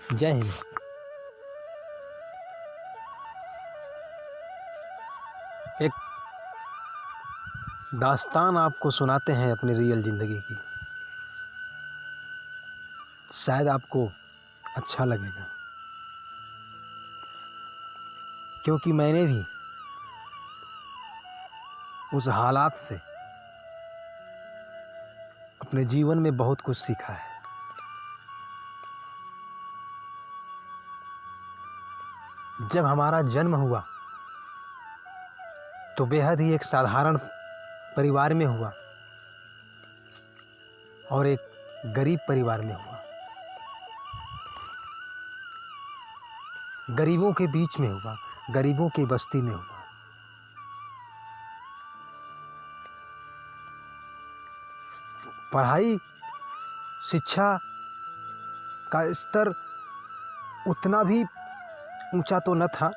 जय हिंद। एक दास्तान आपको सुनाते हैं अपनी रियल ज़िंदगी की। शायद आपको अच्छा लगेगा, क्योंकि मैंने भी उस हालात से अपने जीवन में बहुत कुछ सीखा है। जब हमारा जन्म हुआ तो बेहद ही एक साधारण परिवार में हुआ और एक गरीब परिवार में हुआ। गरीबों के बीच में हुआ, गरीबों की बस्ती में हुआ। पढ़ाई शिक्षा का स्तर उतना भी ऊंचा तो न था,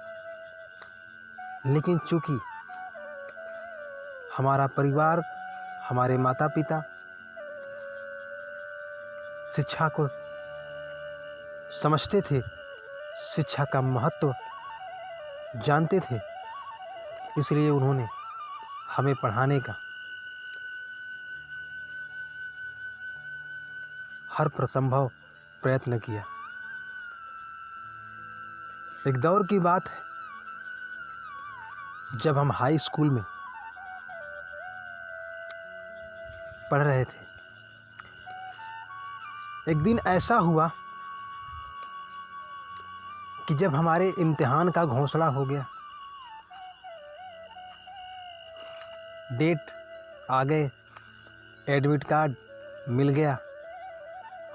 लेकिन चूंकि हमारा परिवार, हमारे माता पिता शिक्षा को समझते थे, शिक्षा का महत्व जानते थे, इसलिए उन्होंने हमें पढ़ाने का हर प्रसंभव प्रयत्न किया। एक दौर की बात है, जब हम हाई स्कूल में पढ़ रहे थे। एक दिन ऐसा हुआ कि जब हमारे इम्तिहान का घोषणा हो गया, डेट आ गए, एडमिट कार्ड मिल गया,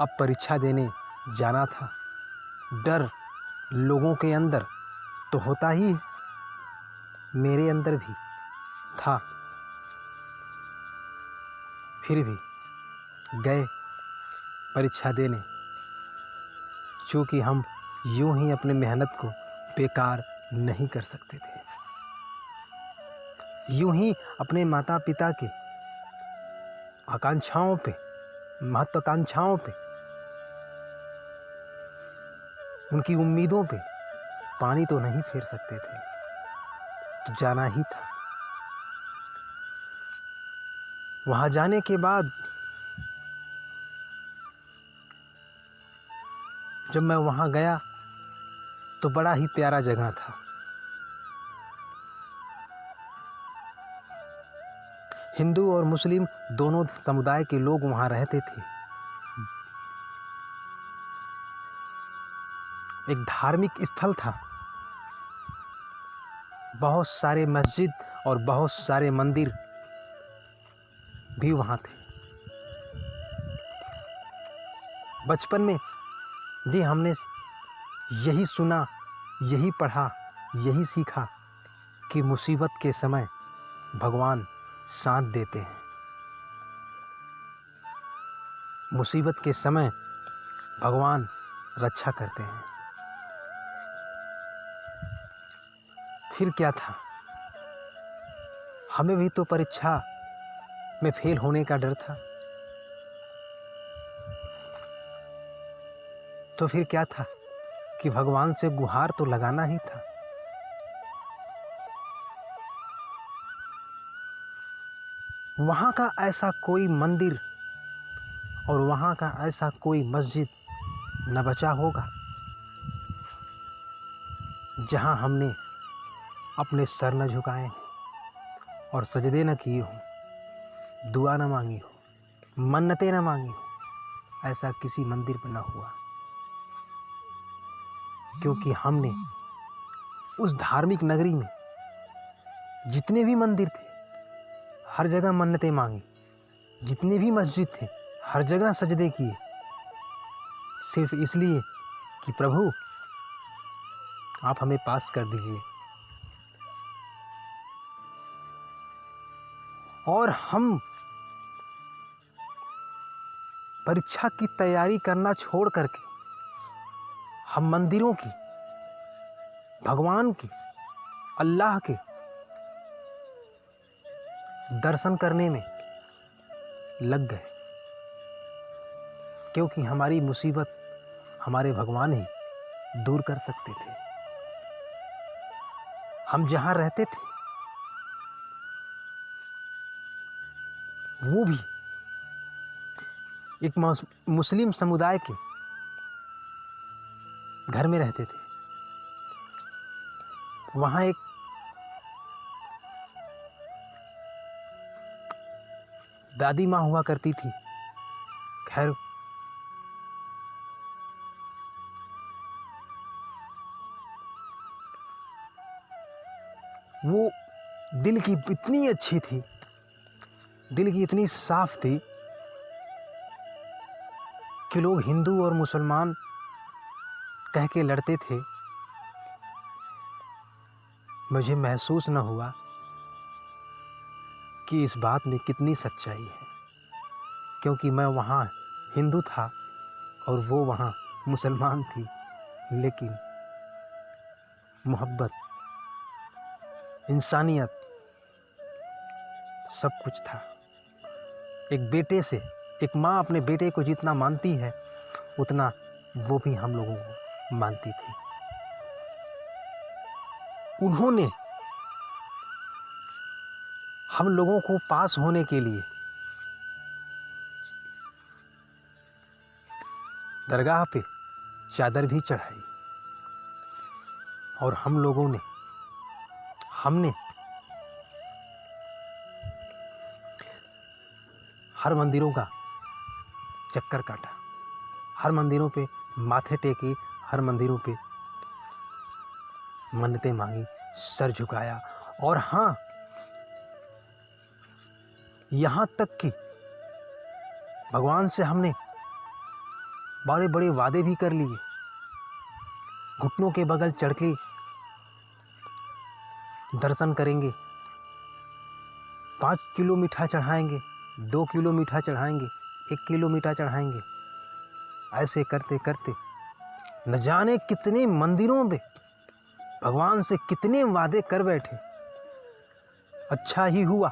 अब परीक्षा देने जाना था। डर लोगों के अंदर तो होता ही है, मेरे अंदर भी था। फिर भी गए परीक्षा देने, चूँकि हम यूं ही अपने मेहनत को बेकार नहीं कर सकते थे। यूं ही अपने माता पिता के आकांक्षाओं पे, महत्वाकांक्षाओं पे, उनकी उम्मीदों पे पानी तो नहीं फेर सकते थे, तो जाना ही था। वहाँ जाने के बाद जब मैं वहाँ गया तो बड़ा ही प्यारा जगह था। हिंदू और मुस्लिम दोनों समुदाय के लोग वहाँ रहते थे। एक धार्मिक स्थल था, बहुत सारे मस्जिद और बहुत सारे मंदिर भी वहाँ थे। बचपन में भी हमने यही सुना, यही पढ़ा, यही सीखा कि मुसीबत के समय भगवान साथ देते हैं। मुसीबत के समय भगवान रक्षा करते हैं। फिर क्या था, हमें भी तो परीक्षा में फेल होने का डर था। तो फिर क्या था कि भगवान से गुहार तो लगाना ही था। वहाँ का ऐसा कोई मंदिर और वहाँ का ऐसा कोई मस्जिद न बचा होगा जहाँ हमने अपने सर न झुकाए हों और सजदे न किए हों, दुआ न मांगी हो, मन्नतें न मांगी हो। ऐसा किसी मंदिर में न हुआ, क्योंकि हमने उस धार्मिक नगरी में जितने भी मंदिर थे हर जगह मन्नतें मांगी, जितने भी मस्जिद थे हर जगह सजदे किए, सिर्फ इसलिए कि प्रभु आप हमें पास कर दीजिए। और हम परीक्षा की तैयारी करना छोड़ करके हम मंदिरों की, भगवान के, अल्लाह के दर्शन करने में लग गए, क्योंकि हमारी मुसीबत हमारे भगवान ही दूर कर सकते थे। हम जहाँ रहते थे वो भी एक मुस्लिम समुदाय के घर में रहते थे। वहाँ एक दादी माँ हुआ करती थी। खैर वो दिल की इतनी अच्छी थी, दिल की इतनी साफ थी कि लोग हिंदू और मुसलमान कह के लड़ते थे, मुझे महसूस न हुआ कि इस बात में कितनी सच्चाई है, क्योंकि मैं वहाँ हिंदू था और वो वहाँ मुसलमान थी, लेकिन मोहब्बत, इंसानियत सब कुछ था। एक बेटे से, एक माँ अपने बेटे को जितना मानती है उतना वो भी हम लोगों को मानती थी। उन्होंने हम लोगों को पास होने के लिए दरगाह पे चादर भी चढ़ाई और हमने हर मंदिरों का चक्कर काटा, हर मंदिरों पे माथे टेके, हर मंदिरों पे मन्नतें मांगी, सर झुकाया। और हाँ, यहाँ तक कि भगवान से हमने बड़े बड़े वादे भी कर लिए। घुटनों के बगल चढ़ के दर्शन करेंगे, 5 किलो मीठा चढ़ाएंगे, 2 किलो मीठा चढ़ाएंगे, 1 किलो मीठा चढ़ाएंगे। ऐसे करते करते न जाने कितने मंदिरों में भगवान से कितने वादे कर बैठे। अच्छा ही हुआ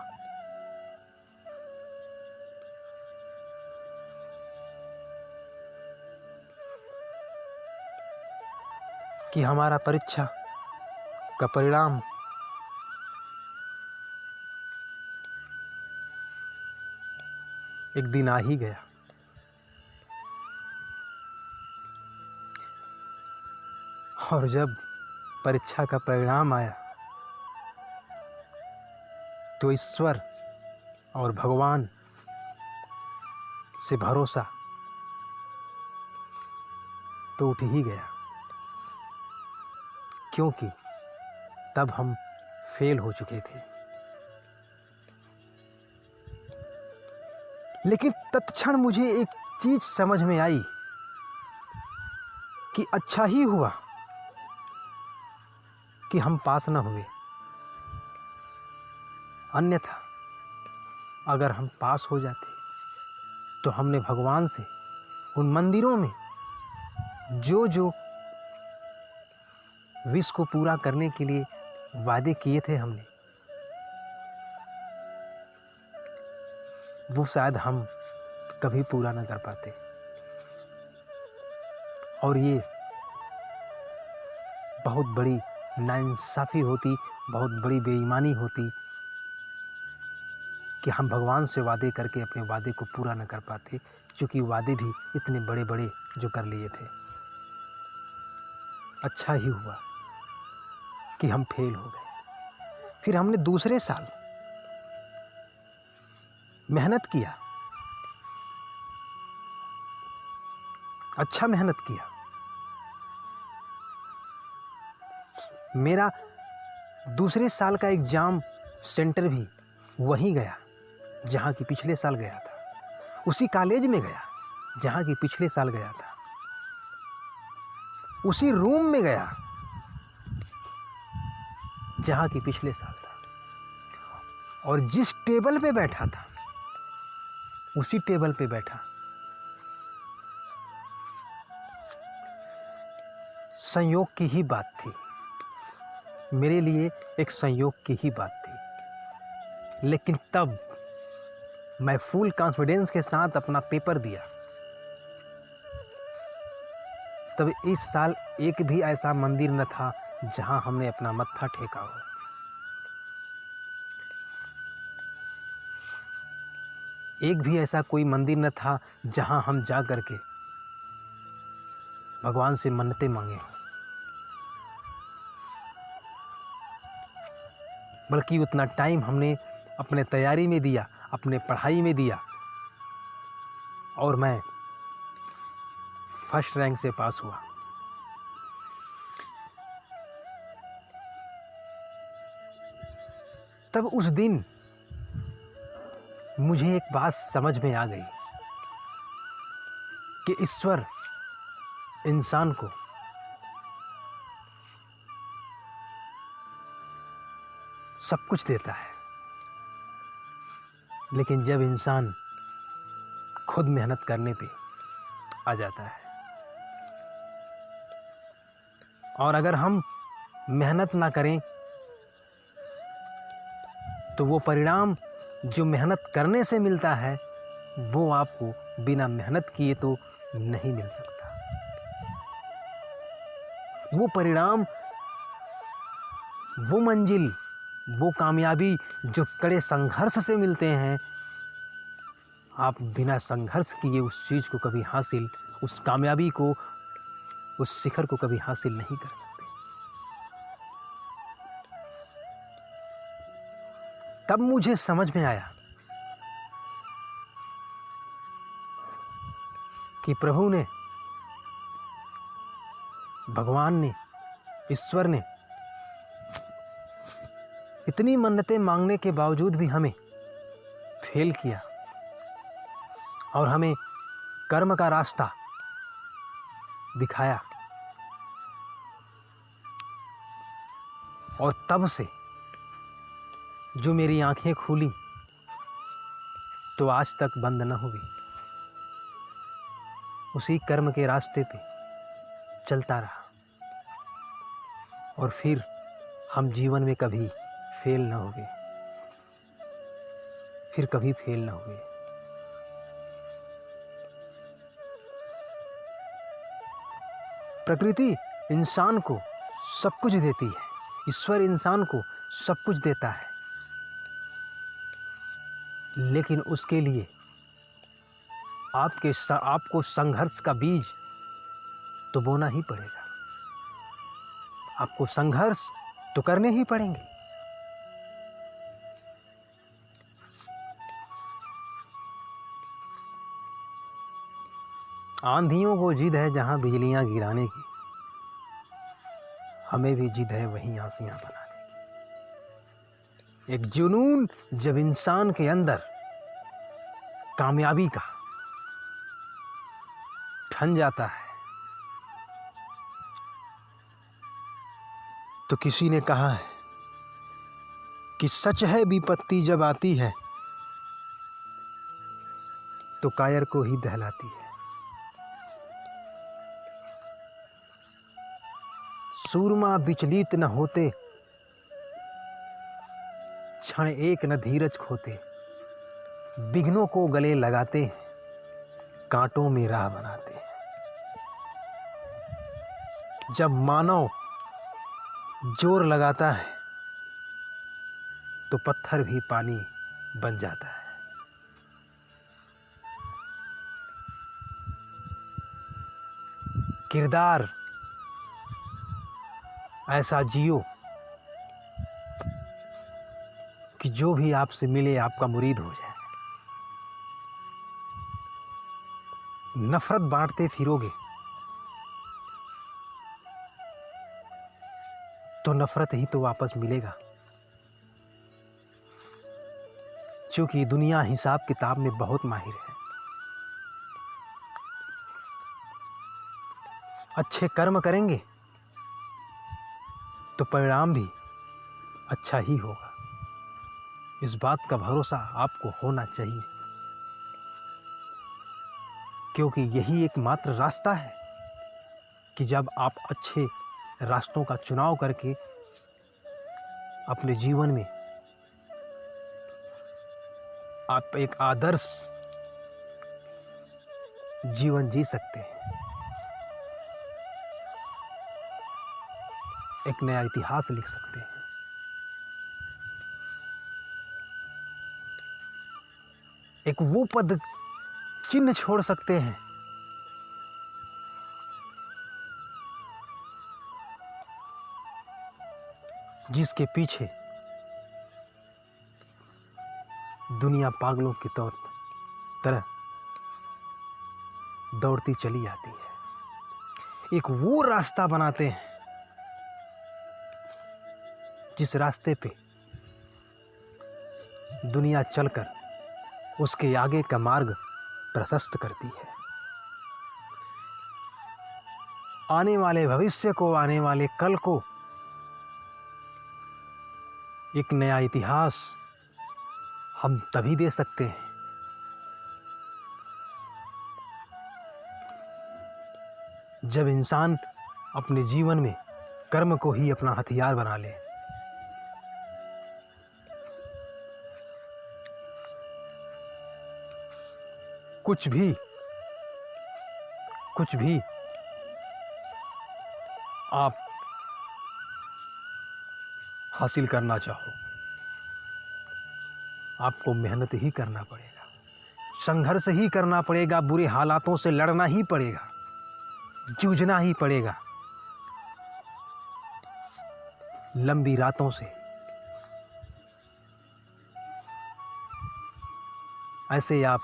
कि हमारा परीक्षा का परिणाम एक दिन आ ही गया। और जब परीक्षा का परिणाम आया तो ईश्वर और भगवान से भरोसा तो उठ ही गया, क्योंकि तब हम फेल हो चुके थे। लेकिन तत्क्षण मुझे एक चीज समझ में आई कि अच्छा ही हुआ कि हम पास न हुए, अन्यथा अगर हम पास हो जाते तो हमने भगवान से उन मंदिरों में जो जो विश को पूरा करने के लिए वादे किए थे हमने, वो शायद हम कभी पूरा न कर पाते। और ये बहुत बड़ी नाइंसाफ़ी होती, बहुत बड़ी बेईमानी होती कि हम भगवान से वादे करके अपने वादे को पूरा न कर पाते, क्योंकि वादे भी इतने बड़े बड़े जो कर लिए थे। अच्छा ही हुआ कि हम फेल हो गए। फिर हमने दूसरे साल मेहनत किया, अच्छा मेहनत किया। मेरा दूसरे साल का एग्ज़ाम सेंटर भी वहीं गया जहाँ की पिछले साल गया था, उसी कॉलेज में गया जहाँ की पिछले साल गया था, उसी रूम में गया जहाँ की पिछले साल था। और जिस टेबल पे बैठा था उसी टेबल पे बैठा। संयोग की ही बात थी, मेरे लिए एक संयोग की ही बात थी। लेकिन तब मैं फुल कॉन्फिडेंस के साथ अपना पेपर दिया तब इस साल एक भी ऐसा मंदिर न था जहां हमने अपना मत्था टेका हो। एक भी ऐसा कोई मंदिर न था जहां हम जा करके भगवान से मन्नतें मांगे हों। बल्कि उतना टाइम हमने अपने तैयारी में दिया, अपने पढ़ाई में दिया, और मैं फर्स्ट रैंक से पास हुआ। तब उस दिन मुझे एक बात समझ में आ गई कि ईश्वर इंसान को सब कुछ देता है, लेकिन जब इंसान खुद मेहनत करने पे आ जाता है, और अगर हम मेहनत ना करें तो वो परिणाम जो मेहनत करने से मिलता है वो आपको बिना मेहनत किए तो नहीं मिल सकता। वो परिणाम, वो मंजिल, वो कामयाबी जो कड़े संघर्ष से मिलते हैं, आप बिना संघर्ष किए उस चीज को कभी हासिल, उस कामयाबी को, उस शिखर को कभी हासिल नहीं कर सकते। तब मुझे समझ में आया कि प्रभु ने, भगवान ने, ईश्वर ने इतनी मन्नतें मांगने के बावजूद भी हमें फेल किया और हमें कर्म का रास्ता दिखाया। और तब से जो मेरी आंखें खुली तो आज तक बंद न हुई, उसी कर्म के रास्ते पे चलता रहा, और फिर हम जीवन में कभी फेल न हुए, फिर कभी फेल न हुए। प्रकृति इंसान को सब कुछ देती है, ईश्वर इंसान को सब कुछ देता है, लेकिन उसके लिए आपको संघर्ष का बीज तो बोना ही पड़ेगा। आपको संघर्ष तो करने ही पड़ेंगे। आंधियों को जिद है जहां बिजलियां गिराने की, हमें भी जिद है वहीं आंसियां बनाने की। एक जुनून जब इंसान के अंदर कामयाबी का ठन जाता है, तो किसी ने कहा है कि सच है विपत्ति जब आती है तो कायर को ही दहलाती है। सूरमा विचलित न होते, क्षण एक न धीरज खोते, विघ्नों को गले लगाते हैं, कांटों में राह बनाते हैं। जब मानव जोर लगाता है तो पत्थर भी पानी बन जाता है। किरदार ऐसा जियो कि जो भी आपसे मिले आपका मुरीद हो जाए। नफरत बांटते फिरोगे तो नफरत ही तो वापस मिलेगा, क्योंकि दुनिया हिसाब किताब में बहुत माहिर है। अच्छे कर्म करेंगे तो परिणाम भी अच्छा ही होगा। इस बात का भरोसा आपको होना चाहिए, क्योंकि यही एकमात्र रास्ता है कि जब आप अच्छे रास्तों का चुनाव करके अपने जीवन में आप एक आदर्श जीवन जी सकते हैं। एक नया इतिहास लिख सकते हैं। एक वो पद चिन्ह छोड़ सकते हैं जिसके पीछे दुनिया पागलों की तरह दौड़ती चली आती है। एक वो रास्ता बनाते हैं जिस रास्ते पे दुनिया चलकर उसके आगे का मार्ग प्रशस्त करती है। आने वाले भविष्य को, आने वाले कल को एक नया इतिहास हम तभी दे सकते हैं जब इंसान अपने जीवन में कर्म को ही अपना हथियार बना ले। कुछ भी आप हासिल करना चाहो, आपको मेहनत ही करना पड़ेगा, संघर्ष ही करना पड़ेगा, बुरे हालातों से लड़ना ही पड़ेगा, जूझना ही पड़ेगा, लंबी रातों से। ऐसे आप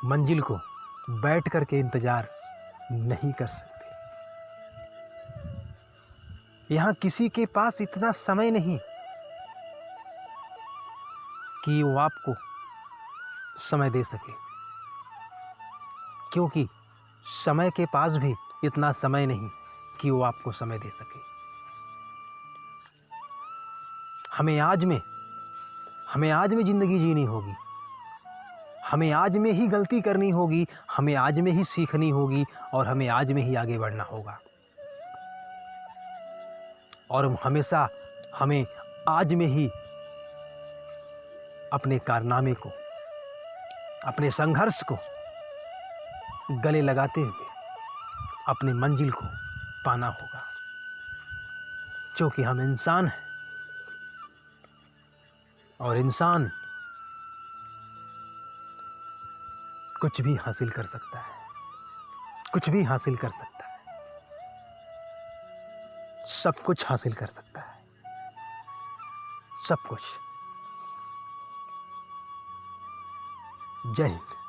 मंजिल को बैठ करके इंतजार नहीं कर सकते। यहां किसी के पास इतना समय नहीं कि वो आपको समय दे सके, क्योंकि समय के पास भी इतना समय नहीं कि वो आपको समय दे सके। हमें आज में जिंदगी जीनी होगी, हमें आज में ही गलती करनी होगी, हमें आज में ही सीखनी होगी और हमें आज में ही आगे बढ़ना होगा। और हमेशा हमें आज में ही अपने कारनामे को, अपने संघर्ष को गले लगाते हुए अपने मंजिल को पाना होगा, क्योंकि हम इंसान हैं और इंसान कुछ भी हासिल कर सकता है, कुछ भी हासिल कर सकता है, सब कुछ हासिल कर सकता है, सब कुछ। जय हिंद।